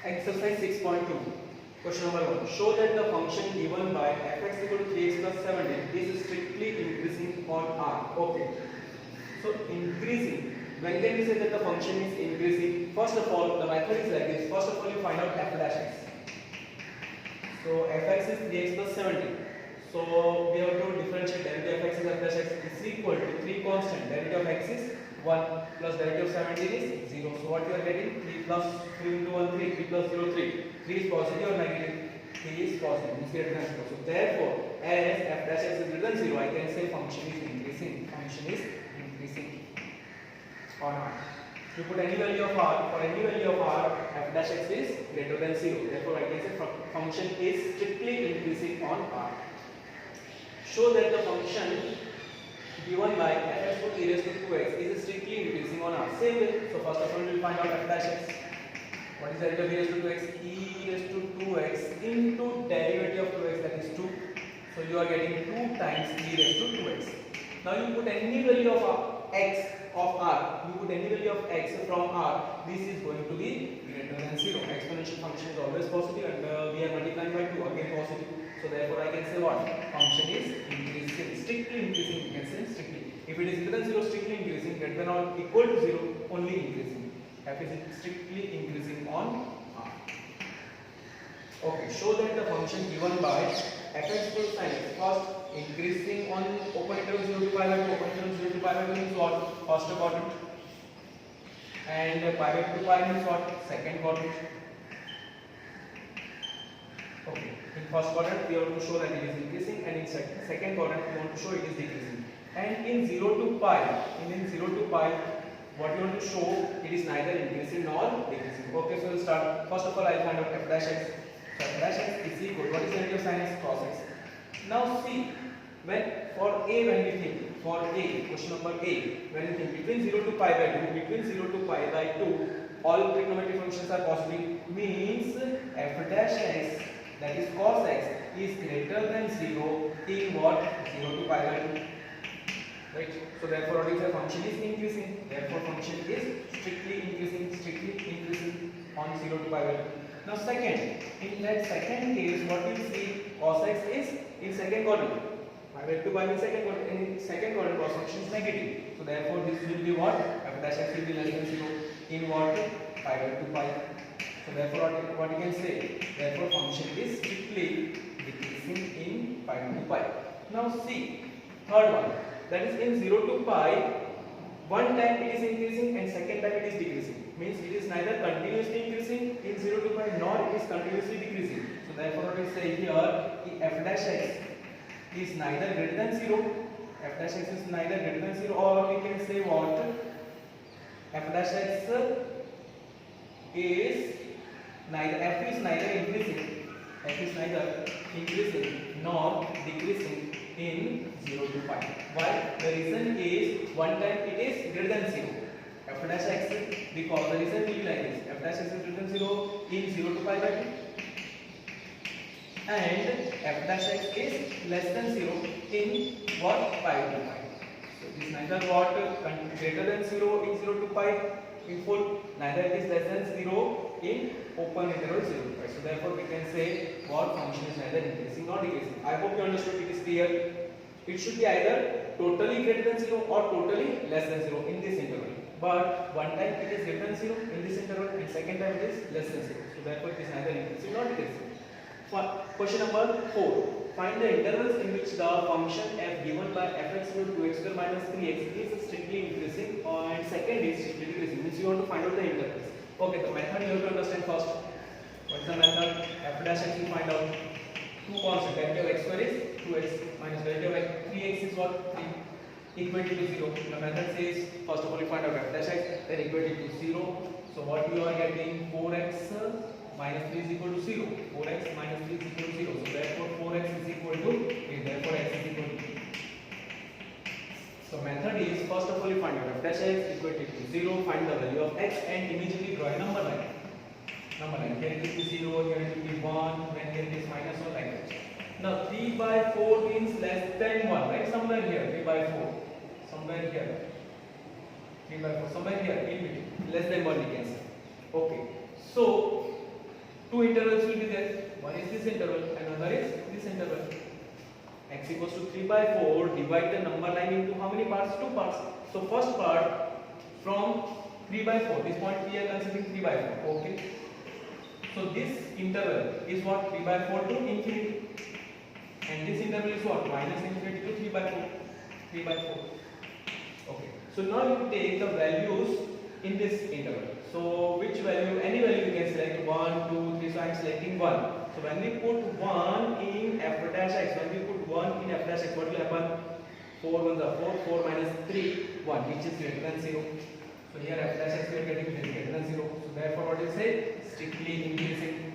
Exercise 6.2. Question number 1. Show that the function given by fx equal to 3x plus 17 is strictly increasing on R. Okay. So increasing. When can we say that the function is increasing? First of all, the method is like this. First of all, you find out f dash x. So fx is 3x plus 17. So we have to differentiate derivative of x is f dash x is equal to 3 constant. Derivative of x is 1 plus derivative of 17 is 0. So what you are getting? 3 plus 3 into 1 3, 3 plus 0 3. 3 is positive or negative? 3 is positive. Means greater than 0. So therefore, as f dash x is greater than 0, I can say function is increasing. Function is increasing or not. You put any value of r, for any value of r, f dash x is greater than 0. Therefore, I can say function is strictly increasing on r. Show that the function given by fx equal to e raised to 2x is strictly increasing on r. Same way. So first of all, we will find out f dash x. What is the derivative of e raised to 2x? E raised to 2x into derivative of 2x, that is 2. So you are getting 2 times e raised to 2x. Now you put any value of x of r. You put any value of x from r. This is going to be greater than 0. Exponential function is always positive, and we are multiplying by 2, again positive. So therefore, I can say what? Function is increasing, strictly increasing. You can say strictly. If it is greater than 0, strictly increasing. Greater than or equal to 0, only increasing. F is strictly increasing on r. Okay. Show that the function given by fx equal to sin x. First, increasing on open interval 0 to pi by 2. Open interval 0 to pi by 2 means what? First quadrant. And pi by 2 pi means what? Second quadrant. Okay. In first quadrant, we have to show that it is increasing, and in second quadrant, we want to show it is decreasing. And in 0 to pi, what you want to show, it is neither increasing nor decreasing. Okay, so we'll start. First of all, I'll find out f dash x. So f dash x is equal. What is the derivative of sin x? Cos x. Now see, when we think, question number A, when we think between 0 to pi by 2, between 0 to pi by 2, all trigonometric functions are positive. Means f dash x, that is cos x, is greater than 0 in what? 0 to pi by 2. Right? So therefore, what is the function is increasing. Therefore, function is strictly increasing on 0 to pi by 2. Now second, in that second case, what we see, cos x is in second quadrant. Pi by 2 means second quadrant. In second quadrant, cos function is negative. So therefore, this will be what? F dash x will be less than 0 in what? Pi by 2 pi. So therefore, what you can say? Therefore, function is strictly decreasing in pi by 2 pi. Now see, third one. That is in 0 to pi, one time it is increasing and second time it is decreasing. Means it is neither continuously increasing in 0 to pi nor it is continuously decreasing. So therefore, what we say here, f dash x is neither greater than 0. F dash x is neither greater than 0, or we can say what? F dash x is neither, f is neither increasing nor decreasing in 0 to pi. Why? The reason is one time it is greater than 0. F dash x, because the reason will be like this. F dash x is greater than 0 in 0 to pi by 2. And f dash x is less than 0 in what? Pi to pi. So it is neither what? Greater than 0 in 0 to pi in full, neither it is less than 0 in open interval 0 to pi. So therefore, we can say what function is neither increasing nor decreasing. I hope you understood. It is clear. It should be either totally greater than 0 or totally less than 0 in this interval. But one time it is greater than 0 in this interval and second time it is less than 0. So therefore, it is neither increasing nor decreasing. Question number 4. Find the intervals in which the function f given by fx equal to 2x square minus 3x is strictly increasing and second is strictly decreasing. Means you want to find out the intervals. Okay, the method you have to understand first. What is the method? F dash x you find out. Two constant. Derivative of x square is 2x minus derivative of 3x is what? 3. Equated to 0. The method says first of all you find out f dash x, then equated to 0. So what you are getting? 4x minus 3 is equal to 0. 4x minus 3 is equal to 0. So therefore 4x is equal to 8. Therefore x is equal to 8. So method is first of all you find out f dash x equated to 0. Find the value of x and immediately draw a number line. Here it is 0, here it will be 1, then here it is minus 1 like that. Now 3 by 4 means less than 1, right? Somewhere here, 3 by 4. Somewhere here. 3 by 4, somewhere here, in between. Less than 1 we can say. Okay. So two intervals will be there. One is this interval, another is this interval. X equals to 3 by 4. Divide the number line into how many parts? Two parts. So first part from 3 by 4. This point we are considering 3 by 4. Okay. So this interval is what? 3 by 4 to infinity. And this interval is what? Minus infinity to 3 by 4. 3 by 4. Okay. So now you take the values in this interval. So which value? Any value you can select. 1, 2, 3. So I am selecting 1. So when we put 1 in f dash x, when we put 1 in f dash x, what will happen? 4 1 are 4, 4 minus 3, 1, which is greater than 0. So here f dash x we are getting greater than 0. So therefore what you say? Strictly increasing.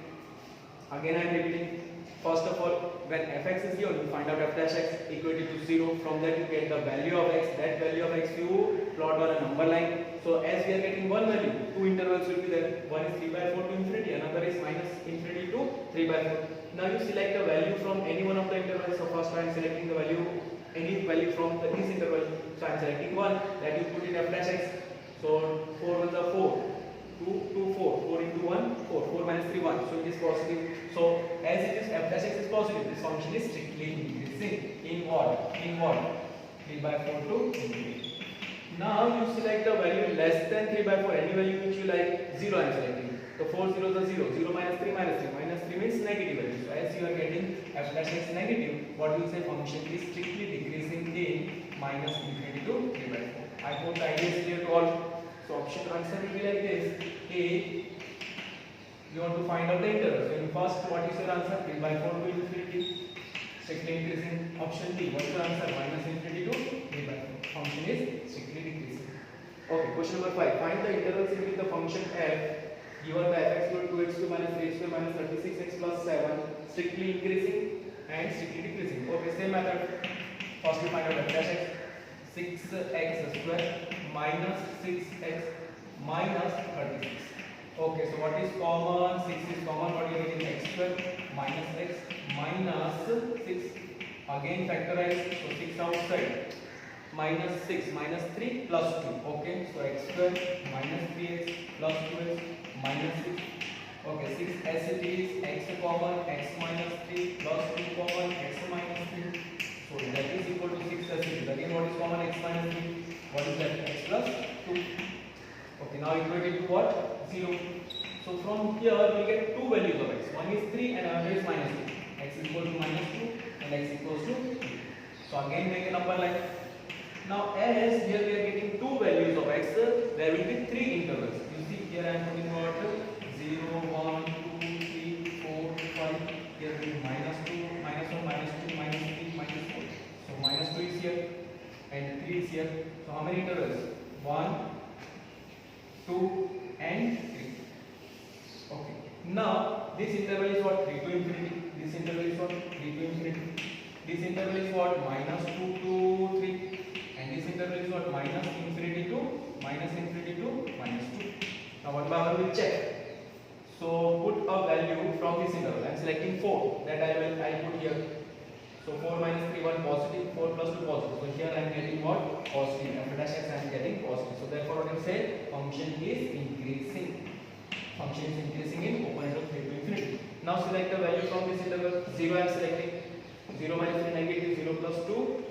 Again I am repeating. First of all, when fx is given, you find out f dash x equal to 0. From that you get the value of x. That value of x you plot on a number line. So as we are getting one value, two intervals will be there. One is 3 by 4 to infinity, another is minus infinity to 3 by 4. Now you select a value from any one of the intervals. So first I am selecting the value, any value from this interval. So I am selecting 1 that you put in f dash x. So 4 1 are 4. 2, 4. 4 into 1, 4. 4 minus 3, 1. So it is positive. So as it is f dash x is positive, this function is strictly increasing. In what? In what? 3 by 4 to infinity. Now you select the value less than 3 by 4, any value which you like. 0 I am selecting. So 4 zeros are 0. 0 minus 3 minus 3. Minus 3 means negative value. So as you are getting f dash x negative, what you say? Function is strictly decreasing in minus infinity to 3 by 4. I hope the idea is clear to all. So option answer will be like this. A, you want to find out the interval. So in first, what is your answer? 3 by 4 to infinity. Strictly increasing. Option B, what is your answer? Minus infinity to 3 by 4. Function is strictly decreasing. Okay, question number 5. Find the intervals in which the function f given by fx equal to 2x2 minus 3x2 minus 36x plus 7 strictly increasing and strictly decreasing. Okay, same method. First we find out f dash x. 6x square minus 6x minus 36. Okay, so what is common? 6 is common. What you are getting? X square minus x minus 6. Again factorize. So 6 outside. Minus 6 minus 3 plus 2. Okay, so x square minus 3x plus 2x minus 6. Okay, 6 as it is, x common, x minus 3 plus 2 common, x minus 3. So that is equal to 6 as it is. Again, what is common? X minus 3. What is that? X plus 2. Okay, now equate it to what? 0. So from here we get two values of x. One is 3 and another is minus 2. X is equal to minus 2 and x equals to 3. So again make a number line. Now as here we are getting two values of x, there will be three intervals. You see here I am putting what? 0, 1, 2, 3, 4, 5. Here will be minus 2, minus 1, minus 2, minus 3, minus 4. So minus 2 is here and 3 is here. So how many intervals? 1, 2 and 3. Okay. Now this interval is what? 3 to infinity. This interval is what? 3 to infinity. This interval is what? Minus 2 to 3. And this interval is what? Minus infinity to minus 2. Now one by one we will check. So put a value from this interval. I am selecting 4. That I put here. So 4 minus 3, 1 positive, 4 plus 2 positive. So here I am getting what? Positive. F dash x I am getting positive. So therefore what I say? Function is increasing. Function is increasing in open interval 3 to infinity. Now select a value from this interval. 0 I am selecting. 0 minus 3 negative, 0 plus 2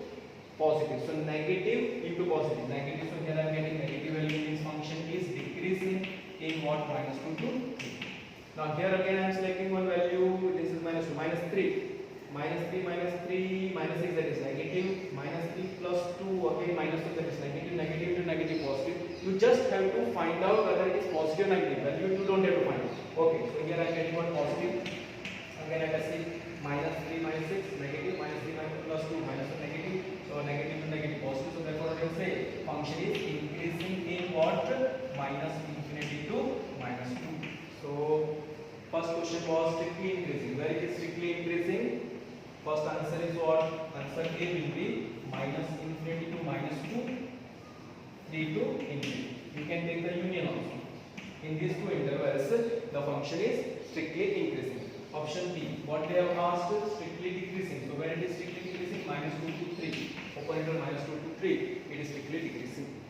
positive. So negative into positive. Negative. So here I am getting negative value means function is decreasing in what? Minus 2 to 3. Now here again I am selecting one value. This is minus 2, minus 3. Minus 3 minus 3 minus 6 that is negative. Minus 3 plus 2 again minus 2 that is negative. Negative into negative positive. You just have to find out whether it is positive or negative. Value you don't have to find out. Okay, so here I am getting one positive. Again I can see minus 3 minus 6 negative. Minus 3 minus plus 2 minus 1 negative. So negative to negative positive. So therefore I can say function is increasing in what? Minus infinity to minus 2. So first question was strictly increasing. Where it is strictly increasing? First answer is what? Answer A will be minus infinity to minus 2, 3 to infinity. You can take the union also. In these two intervals, the function is strictly increasing. Option B, what they have asked is strictly decreasing. So when it is strictly decreasing, minus 2 to 3. Open interval minus 2 to 3, it is strictly decreasing.